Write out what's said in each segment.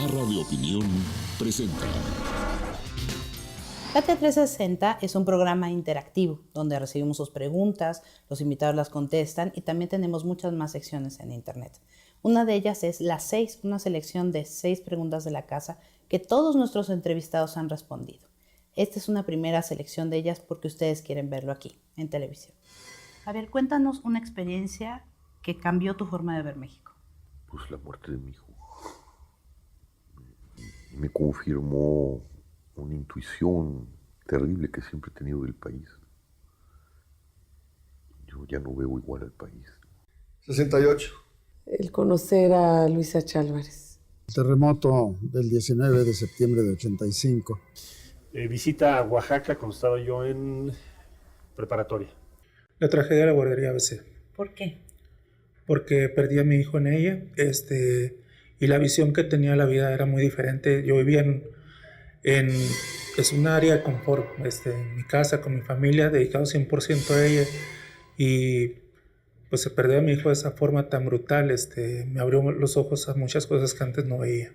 Barra de Opinión presenta. Katia 360 es un programa interactivo donde recibimos sus preguntas, los invitados las contestan y también tenemos muchas más secciones en internet. Una de ellas es Las 6, una selección de 6 preguntas de la casa que todos nuestros entrevistados han respondido. Esta es una primera selección de ellas porque ustedes quieren verlo aquí, en televisión. Javier, cuéntanos una experiencia que cambió tu forma de ver México. Pues la muerte de mi hijo. Me confirmó una intuición terrible que siempre he tenido del país. Yo ya no veo igual al país. 68. El conocer a Luisa Chálvarez. El terremoto del 19 de septiembre de 85. Visita a Oaxaca cuando estaba yo en preparatoria. La tragedia de la guardería ABC. ¿Por qué? Porque perdí a mi hijo en ella, y la visión que tenía de la vida era muy diferente. Yo vivía en un área de confort, en mi casa, con mi familia, dedicado 100% a ella, y pues se perdió a mi hijo de esa forma tan brutal, me abrió los ojos a muchas cosas que antes no veía.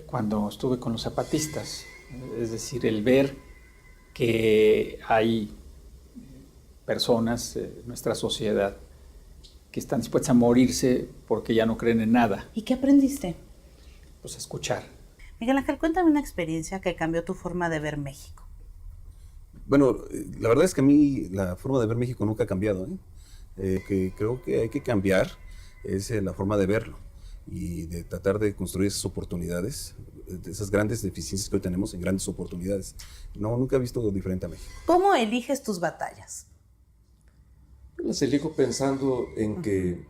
Cuando estuve con los zapatistas, es decir, el ver que hay personas en nuestra sociedad que están dispuestas a morirse porque ya no creen en nada. ¿Y qué aprendiste? Pues a escuchar. Miguel Ángel, cuéntame una experiencia que cambió tu forma de ver México. Bueno, la verdad es que a mí la forma de ver México nunca ha cambiado, que creo que hay que cambiar es la forma de verlo y de tratar de construir esas oportunidades, esas grandes deficiencias que hoy tenemos en grandes oportunidades. No, nunca he visto diferente a México. ¿Cómo eliges tus batallas? Las elijo pensando en que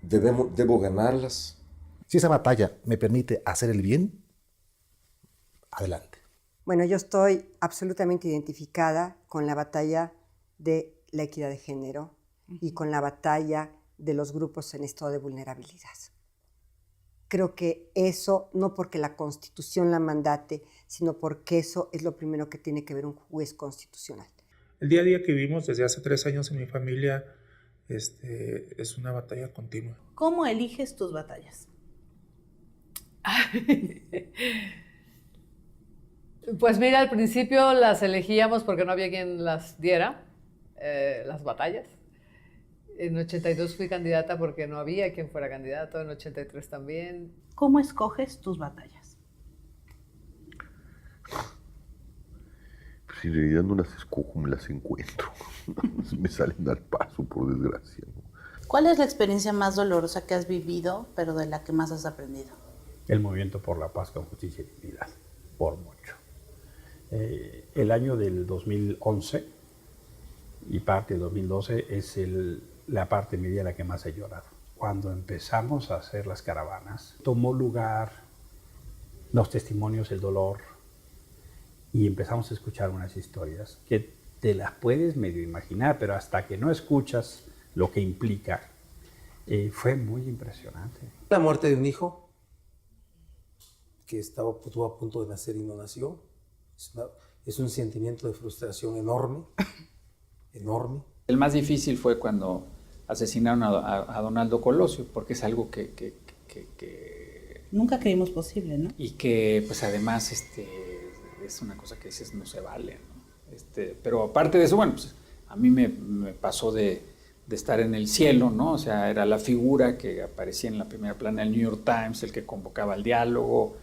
debo ganarlas. Si esa batalla me permite hacer el bien, adelante. Bueno, yo estoy absolutamente identificada con la batalla de la equidad de género y con la batalla de los grupos en estado de vulnerabilidad. Creo que eso, no porque la Constitución la mandate, sino porque eso es lo primero que tiene que ver un juez constitucional. El día a día que vivimos desde hace 3 años en mi familia es una batalla continua. ¿Cómo eliges tus batallas? Pues mira, al principio las elegíamos porque no había quien las diera, las batallas. En 82 fui candidata porque no había quien fuera candidato, en 83 también. ¿Cómo escoges tus batallas? Pues en realidad no las escojo, me las encuentro. Me salen al paso, por desgracia, ¿no? ¿Cuál es la experiencia más dolorosa que has vivido, pero de la que más has aprendido? El movimiento por la paz con justicia y dignidad, por mucho. El año del 2011 y parte del 2012 es la parte en mi vida la que más he llorado. Cuando empezamos a hacer las caravanas, tomó lugar los testimonios, el dolor, y empezamos a escuchar unas historias que te las puedes medio imaginar, pero hasta que no escuchas lo que implica, fue muy impresionante. La muerte de un hijo que estuvo a punto de nacer y no nació, es un sentimiento de frustración enorme, enorme. El más difícil fue cuando asesinaron a Donaldo Colosio, porque es algo que nunca creímos posible, ¿no? Y que pues además es una cosa que dices no se vale, ¿no? Pero aparte de eso, bueno, pues a mí me pasó de estar en el cielo, ¿no? O sea, era la figura que aparecía en la primera plana del New York Times, el que convocaba al diálogo,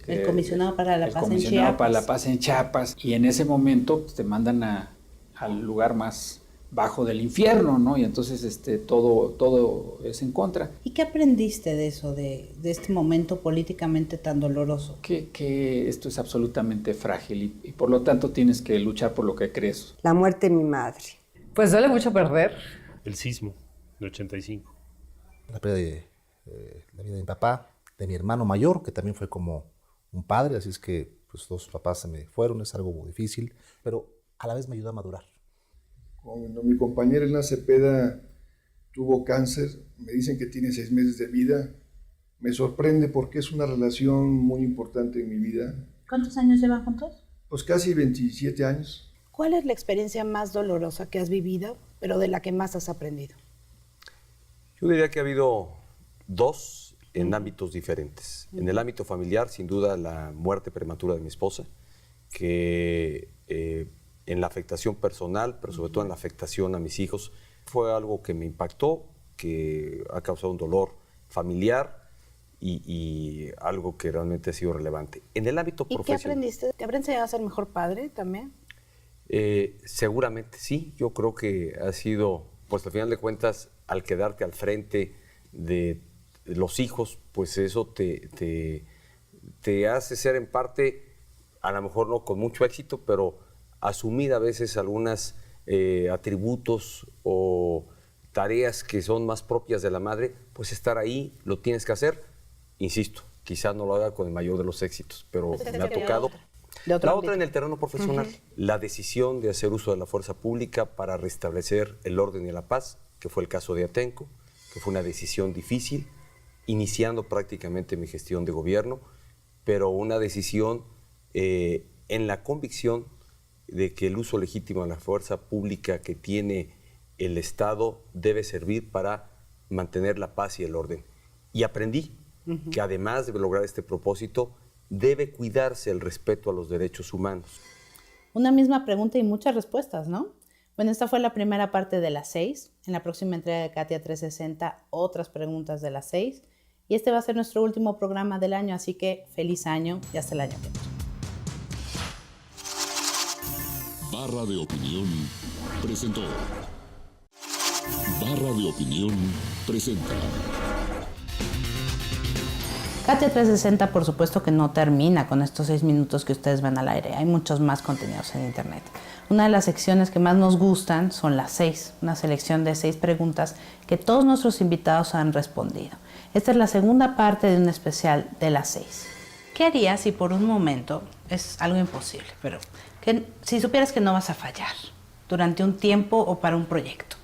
el comisionado para la paz en Chiapas. El comisionado para la paz en Chiapas. Y en ese momento pues, te mandan al lugar más bajo del infierno, ¿no? Y entonces todo es en contra. ¿Y qué aprendiste de eso, de este momento políticamente tan doloroso? Que esto es absolutamente frágil y por lo tanto tienes que luchar por lo que crees. La muerte de mi madre. Pues duele mucho perder. El sismo de 85. La pérdida de la vida de mi papá, de mi hermano mayor, que también fue como un padre, así es que pues 2 papás se me fueron, es algo muy difícil, pero a la vez me ayudó a madurar. Cuando mi compañera Elena Cepeda tuvo cáncer, me dicen que tiene 6 meses de vida. Me sorprende porque es una relación muy importante en mi vida. ¿Cuántos años llevan juntos? Pues casi 27 años. ¿Cuál es la experiencia más dolorosa que has vivido, pero de la que más has aprendido? Yo diría que ha habido 2 en ámbitos diferentes. En el ámbito familiar, sin duda, la muerte prematura de mi esposa, que en la afectación personal, pero sobre todo en la afectación a mis hijos, fue algo que me impactó, que ha causado un dolor familiar y algo que realmente ha sido relevante. En el ámbito ¿Y profesional. qué aprendiste? ¿Te habrá enseñado a ser mejor padre también? Seguramente sí, yo creo que ha sido, pues al final de cuentas, al quedarte al frente de los hijos, pues eso te hace ser en parte, a lo mejor no con mucho éxito, pero asumir a veces algunos atributos o tareas que son más propias de la madre, pues estar ahí, lo tienes que hacer, insisto, quizás no lo haga con el mayor de los éxitos, pero me ha tocado. La otra en el terreno profesional, la decisión de hacer uso de la fuerza pública para restablecer el orden y la paz, que fue el caso de Atenco, que fue una decisión difícil, iniciando prácticamente mi gestión de gobierno, pero una decisión en la convicción de que el uso legítimo de la fuerza pública que tiene el Estado debe servir para mantener la paz y el orden. Y aprendí que además de lograr este propósito, debe cuidarse el respeto a los derechos humanos. Una misma pregunta y muchas respuestas, ¿no? Bueno, esta fue la primera parte de las 6. En la próxima entrega de Katia 360, otras preguntas de las 6. Y este va a ser nuestro último programa del año, así que feliz año y hasta el año que viene. Barra de Opinión presentó. Barra de Opinión presenta. Katia 360, por supuesto que no termina con estos 6 minutos que ustedes ven al aire. Hay muchos más contenidos en internet. Una de las secciones que más nos gustan son las 6, una selección de 6 preguntas que todos nuestros invitados han respondido. Esta es la segunda parte de un especial de las 6. ¿Qué harías si por un momento, es algo imposible, pero si supieras que no vas a fallar durante un tiempo o para un proyecto?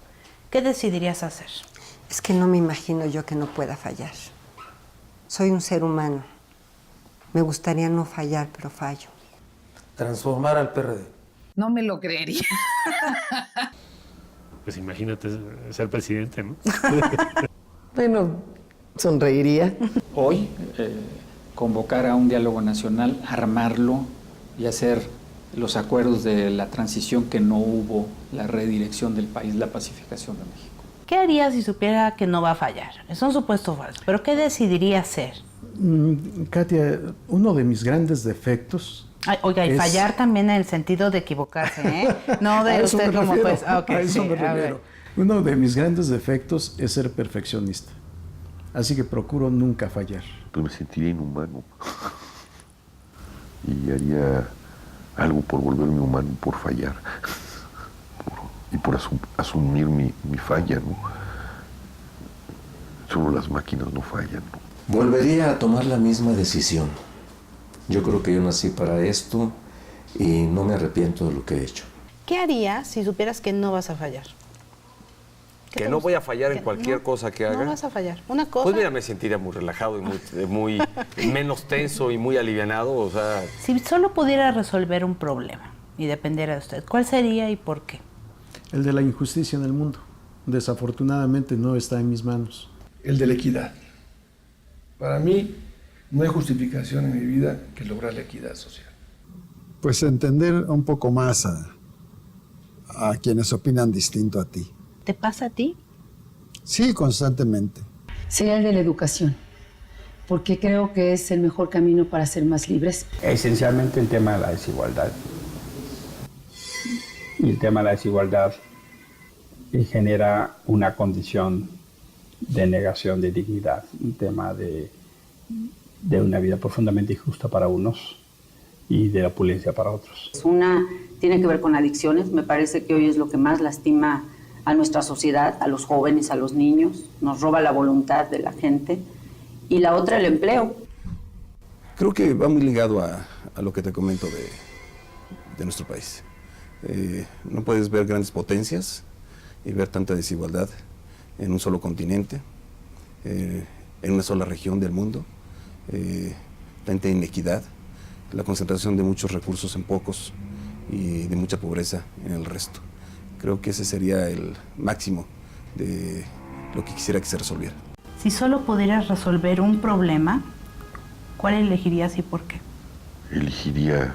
¿Qué decidirías hacer? Es que no me imagino yo que no pueda fallar. Soy un ser humano. Me gustaría no fallar, pero fallo. Transformar al PRD. No me lo creería. Pues imagínate ser presidente, ¿no? Bueno, sonreiría. Hoy, convocar a un diálogo nacional, armarlo y hacer los acuerdos de la transición que no hubo, la redirección del país, la pacificación de México. ¿Qué harías si supiera que no va a fallar? Es un supuesto falso, pero ¿qué decidiría hacer? Katia, uno de mis grandes defectos... Oiga, y fallar también en el sentido de equivocarse, ¿eh? No de usted como pues... Okay, a eso me refiero. Uno de mis grandes defectos es ser perfeccionista. Así que procuro nunca fallar. Pues me sentiría inhumano. Y haría algo por volverme humano, por fallar. Y por asumir mi falla, ¿no? Solo las máquinas no fallan, ¿no? Volvería a tomar la misma decisión. Yo creo que yo nací para esto y no me arrepiento de lo que he hecho. ¿Qué harías si supieras que no vas a fallar? Que no voy a fallar en cualquier cosa que haga. No vas a fallar. Una cosa... Pues mira, me sentiría muy relajado y muy menos tenso y muy alivianado, o sea... Si solo pudiera resolver un problema y dependiera de usted, ¿cuál sería y por qué? El de la injusticia en el mundo. Desafortunadamente no está en mis manos. El de la equidad. Para mí, no hay justificación en mi vida que lograr la equidad social. Pues entender un poco más a quienes opinan distinto a ti. ¿Te pasa a ti? Sí, constantemente. Sería el de la educación, porque creo que es el mejor camino para ser más libres. Esencialmente el tema de la desigualdad. Y el tema de la desigualdad genera una condición de negación de dignidad, un tema de una vida profundamente injusta para unos y de la opulencia para otros. Una tiene que ver con adicciones, me parece que hoy es lo que más lastima a nuestra sociedad, a los jóvenes, a los niños, nos roba la voluntad de la gente. Y la otra, el empleo. Creo que va muy ligado a lo que te comento de nuestro país. No puedes ver grandes potencias y ver tanta desigualdad en un solo continente, en una sola región del mundo, tanta inequidad, la concentración de muchos recursos en pocos y de mucha pobreza en el resto. Creo que ese sería el máximo de lo que quisiera que se resolviera. Si solo pudieras resolver un problema, ¿cuál elegirías y por qué? Elegiría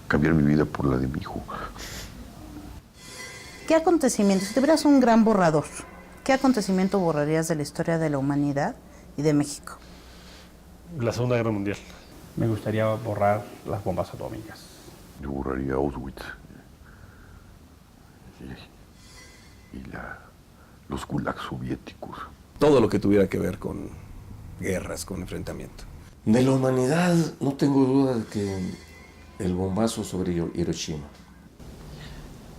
cambiar mi vida por la de mi hijo. ¿Qué acontecimiento, si tuvieras un gran borrador, qué acontecimiento borrarías de la historia de la humanidad y de México? La Segunda Guerra Mundial. Me gustaría borrar las bombas atómicas. Yo borraría Auschwitz y los gulags soviéticos. Todo lo que tuviera que ver con guerras, con enfrentamiento. De la humanidad no tengo duda de que el bombazo sobre Hiroshima.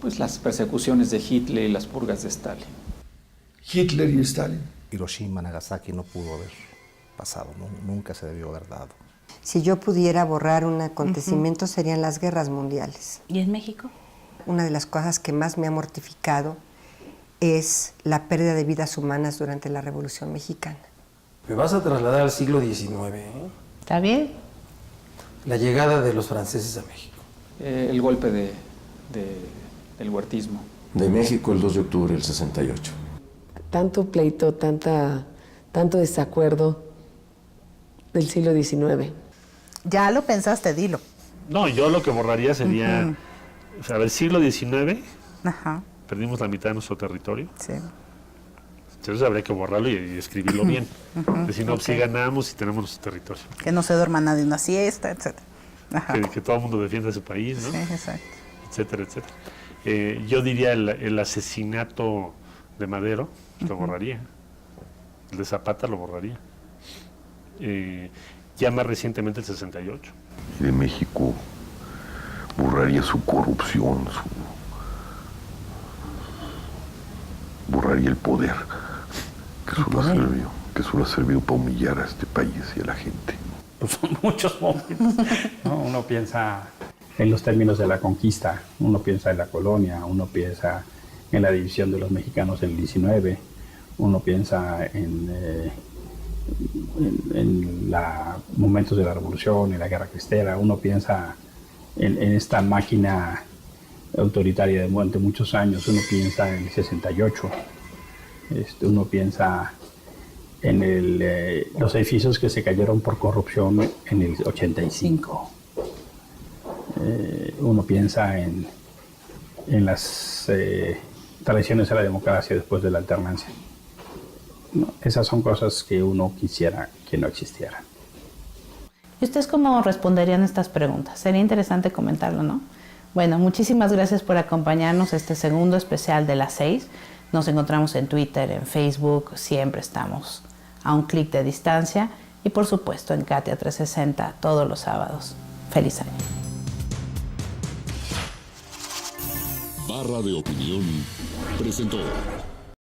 Pues las persecuciones de Hitler y las purgas de Stalin. Hitler y Stalin. Hiroshima, Nagasaki no pudo haber pasado, nunca se debió haber dado. Si yo pudiera borrar un acontecimiento serían las guerras mundiales. ¿Y en México? Una de las cosas que más me ha mortificado es la pérdida de vidas humanas durante la Revolución Mexicana. Me vas a trasladar al siglo XIX, ¿eh? ¿Está bien? La llegada de los franceses a México. El golpe del huertismo. De México el 2 de octubre del 68. Tanto pleito, tanto desacuerdo del siglo XIX. Ya lo pensaste, dilo. No, yo lo que borraría sería, o sea, el siglo XIX, Ajá. perdimos la mitad de nuestro territorio. Sí. Entonces habría que borrarlo y escribirlo bien. Si no, sí Ok. ganamos y tenemos nuestro territorio. Que no se duerma nadie en una siesta, etc. Ajá. Que todo el mundo defienda su país, ¿no? Sí, exacto. Etcétera, etcétera. Yo diría el asesinato de Madero, lo borraría. El de Zapata lo borraría. Ya más recientemente el 68. Y de México borraría su corrupción, borraría el poder que solo ha servido para humillar a este país y a la gente. Pues son muchos momentos, ¿no? Uno piensa en los términos de la conquista, uno piensa en la colonia, uno piensa en la división de los mexicanos en el 19, uno piensa en momentos de la revolución, en la guerra cristera, uno piensa en esta máquina autoritaria de muchos años, uno piensa en el 68, uno piensa en los edificios que se cayeron por corrupción en el 85. Uno piensa en las traiciones a la democracia después de la alternancia. No, esas son cosas que uno quisiera que no existieran. ¿Y ustedes cómo responderían estas preguntas? Sería interesante comentarlo, ¿no? Bueno, muchísimas gracias por acompañarnos a este segundo especial de las 6. Nos encontramos en Twitter, en Facebook, siempre estamos a un clic de distancia y por supuesto en Katia 360 todos los sábados. ¡Feliz año! Barra de Opinión presentó